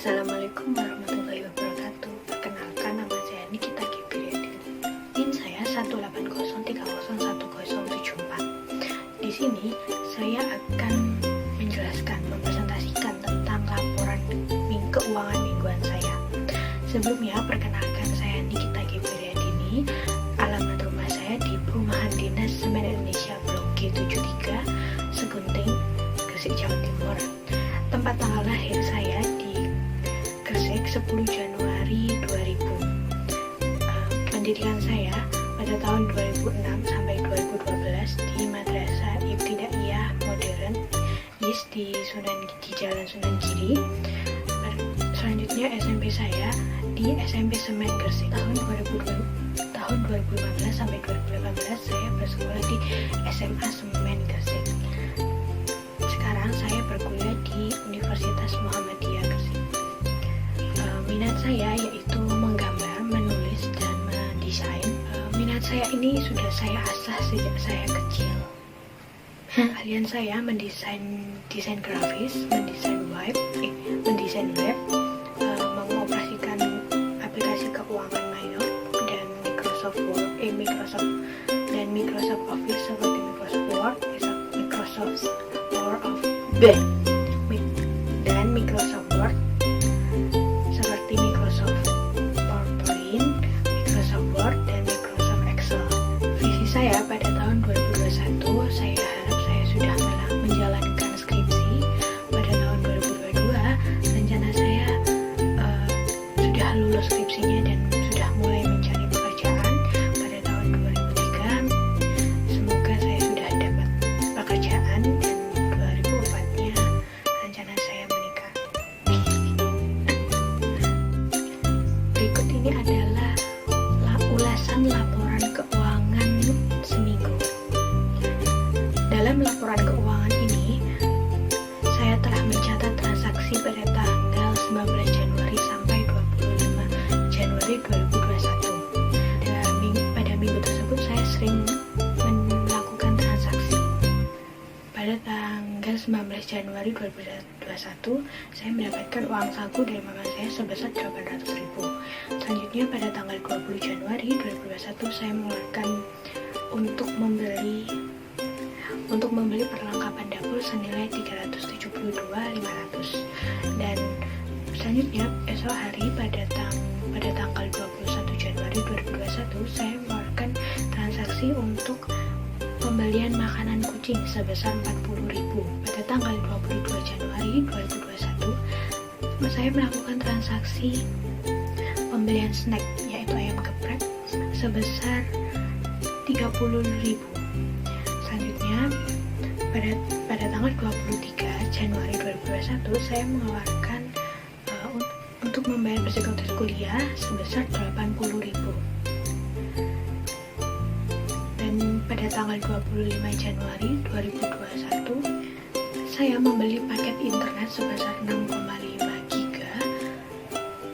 Assalamualaikum warahmatullahi wabarakatuh. Perkenalkan, nama saya Nikita Gibriadin. NIM saya 180301074. Di sini saya akan menjelaskan, mempresentasikan tentang laporan keuangan mingguan saya. Sebelumnya, perkenalkan, saya Nikita Gibriadini. Alamat rumah saya di Perumahan Dinas Semen Indonesia Blok G73, Segunting, Gresik, Jawa Timur. Tempat tanggal lahir saya di Gresik 10 Januari 2000. Pendidikan saya pada tahun 2006 sampai 2012 di Madrasah Ibtidaiyah Modern di Jalan Sunan Giri. Selanjutnya SMP saya di SMP Semen Gresik. Tahun 2015 sampai 2018 saya bersekolah di SMA Semen Gresik. Sekarang saya berkuliah di Universitas Muhammadiyah Gresik. Minat saya yaitu menggambar, menulis, dan mendesain. Minat saya ini sudah saya asah sejak saya kecil. Kalian saya desain grafis, mendesain web, mengoperasikan aplikasi keuangan mayor dan Microsoft Office seperti Microsoft Word, Microsoft Power of dan Microsoft Word seperti Microsoft PowerPoint, Microsoft Word, dan Microsoft Excel. Visi saya pada tahun 2021, saya harap saya sudah menjalankan skripsi. Pada tahun 2022, rencana saya sudah lulus skripsinya dan sudah mulai mencari pekerjaan. Pada tahun 2003, semoga saya sudah dapat pekerjaan, dan 2004-nya rencana saya menikah. Berikut ini adalah ulasan laporan keuangan seminggu. Dalam laporan keuangan ini, saya telah mencatat transaksi pada tanggal 19 Januari sampai 25 Januari 2021. Pada minggu tersebut saya sering melakukan transaksi. Pada tanggal 19 Januari 2021, saya mendapatkan uang saku dari mama saya sebesar 800.000. Selanjutnya pada tanggal 20 Januari 2021, saya mengeluarkan untuk membeli perlengkapan dapur senilai 372.500. Dan selanjutnya esok hari pada tanggal 21 Januari 2021, saya mengeluarkan transaksi untuk pembelian makanan kucing sebesar 40.000. Pada tanggal 22 Januari 2021, saya melakukan transaksi pembelian snack yaitu ayam geprek sebesar 30.000. Selanjutnya pada tanggal 23 Januari 2021, saya mengeluarkan untuk membayar psikotes kuliah sebesar 80.000. Dan pada tanggal 25 Januari 2021, saya membeli paket internet sebesar 6,5 GB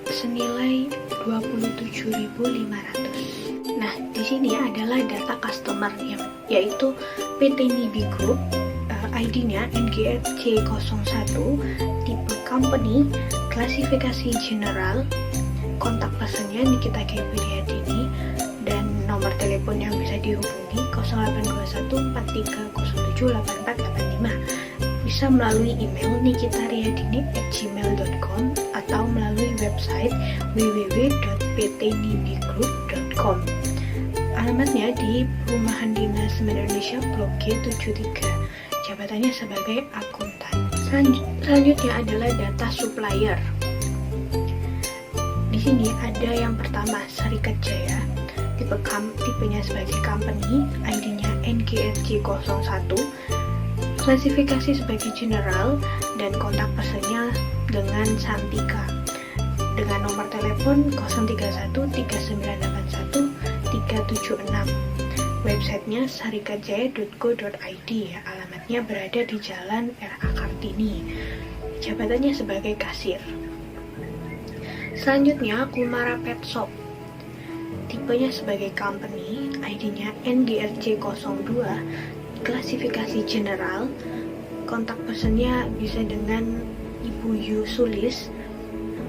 senilai 27.500. Nah, di sini adalah data customer yaitu PT Nibi Group, ID-nya NGRC01, tipe company, klasifikasi general, kontak personnya Nikita Gibriadini, dan nomor telepon yang bisa dihubungi 082143078485. Bisa melalui email nikitariadini@gmail.com atau melalui website www.ptnibigroup.com. Alamatnya di Perumahan Dinas Semen Indonesia Blok G73. Jabatannya sebagai akuntan. Selanjutnya adalah data supplier. Di sini ada yang pertama Serikat Jaya, tipenya sebagai company, ID-nya NGRC01, klasifikasi sebagai general, dan kontak personnya dengan Santika dengan nomor telepon 0313981 websitenya sarikatjaya.go.id. Alamatnya berada di Jalan R.A. Kartini. Jabatannya sebagai kasir. Selanjutnya Kumara Pet Shop, tipenya sebagai company, ID-nya NGRC02, klasifikasi general, kontak personnya bisa dengan Ibu Yusulis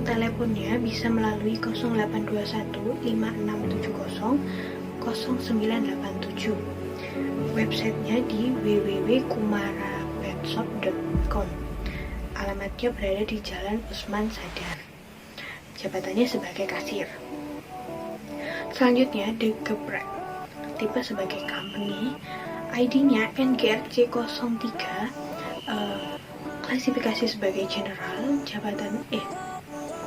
teleponnya bisa melalui 0821 5670 0987. Websitenya di www.kumarapetshop.com. Alamatnya berada di Jalan Usman Sadar. Jabatannya sebagai kasir. Selanjutnya, The Geprek. Tipe sebagai company. ID-nya NGRC03. Klasifikasi sebagai general.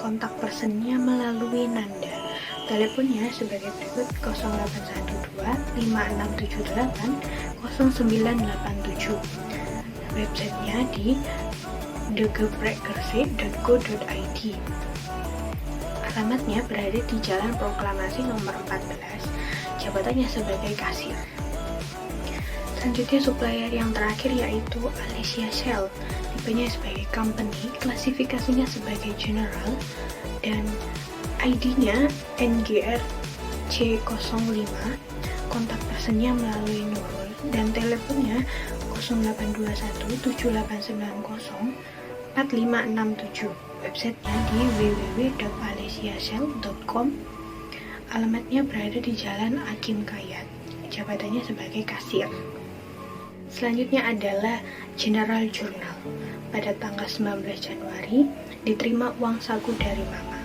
Kontak personnya melalui Nanda. Teleponnya sebagai berikut: 0812 5678 0987. Websitenya di thegeprekgersik.co.id. Alamatnya berada di Jalan Proklamasi nomor 14. Jabatannya sebagai kasir. Selanjutnya supplier yang terakhir yaitu Alicia Shell. Tipenya sebagai company, klasifikasinya sebagai general, dan ID-nya NGRC05. Kontak personnya melalui Nurul, dan teleponnya 0821 7890 4567. Websitenya di www.aliciashell.com. Alamatnya berada di Jalan Hakim Kayat. Jabatannya sebagai kasir. Selanjutnya adalah General Journal. Pada tanggal 19 Januari diterima uang saku dari Mama.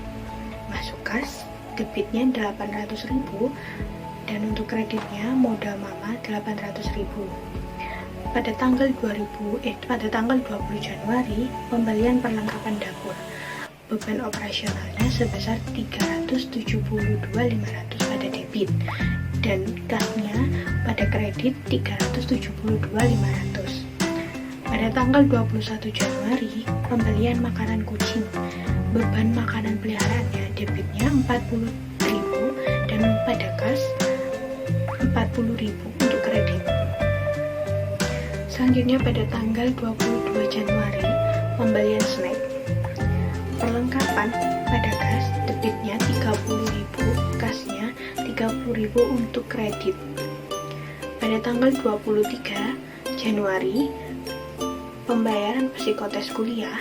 Masuk kas, debitnya 800.000 dan untuk kreditnya modal Mama 800.000. Pada tanggal 20 Januari pembelian perlengkapan dapur. Beban operasionalnya sebesar 372.500 pada debit dan kasnya pada kredit 372.500. Pada tanggal 21 Januari pembelian makanan kucing. Beban makanan peliharaannya debitnya 40.000 dan pada kas 40.000 untuk kredit. Selanjutnya pada tanggal 22 Januari pembelian snack. Perlengkapan pada kas debitnya 30.000, kasnya 30.000 untuk kredit. Pada tanggal 23 Januari pembayaran psikotes kuliah.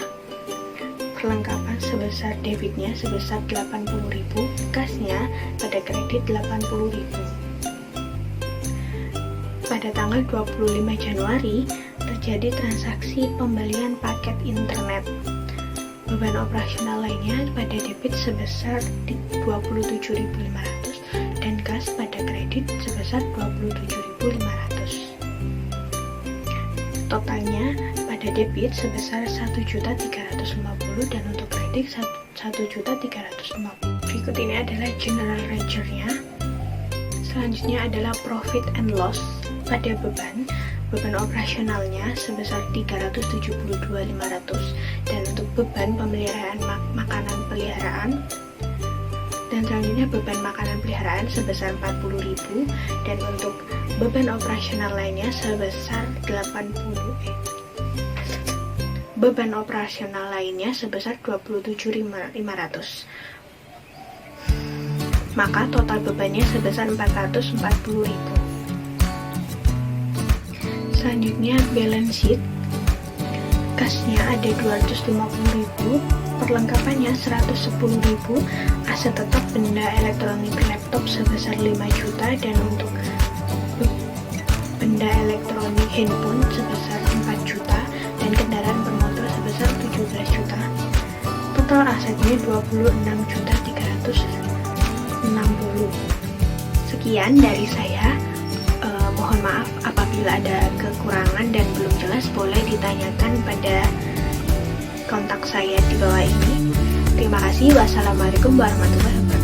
Perlengkapan sebesar debitnya sebesar 80.000, kasnya pada kredit 80.000. Pada tanggal 25 Januari terjadi transaksi pembelian paket internet. Beban operasional lainnya pada debit sebesar 27.500 dan kas pada kredit sebesar 27.500. Totalnya pada debit sebesar 1.350.000 dan untuk kredit 1.350.000. Berikut ini adalah general ledger-nya. Selanjutnya adalah profit and loss. Pada beban operasionalnya sebesar 372.500 dan untuk beban pemeliharaan makanan peliharaan, dan selanjutnya beban makanan peliharaan sebesar 40.000 dan untuk beban operasional lainnya sebesar 27.500. Maka total bebannya sebesar 440.000. Selanjutnya balance sheet. Kasnya ada 250.000, perlengkapannya 110.000, aset tetap benda elektronik laptop sebesar 5 juta dan untuk benda elektronik handphone sebesar 4 juta dan kendaraan bermotor sebesar 17 juta. Total asetnya 26.360. Sekian dari saya. Mohon maaf apabila ada kekurangan dan belum jelas, boleh ditanyakan pada kontak saya di bawah ini. Terima kasih. Wassalamualaikum warahmatullahi wabarakatuh.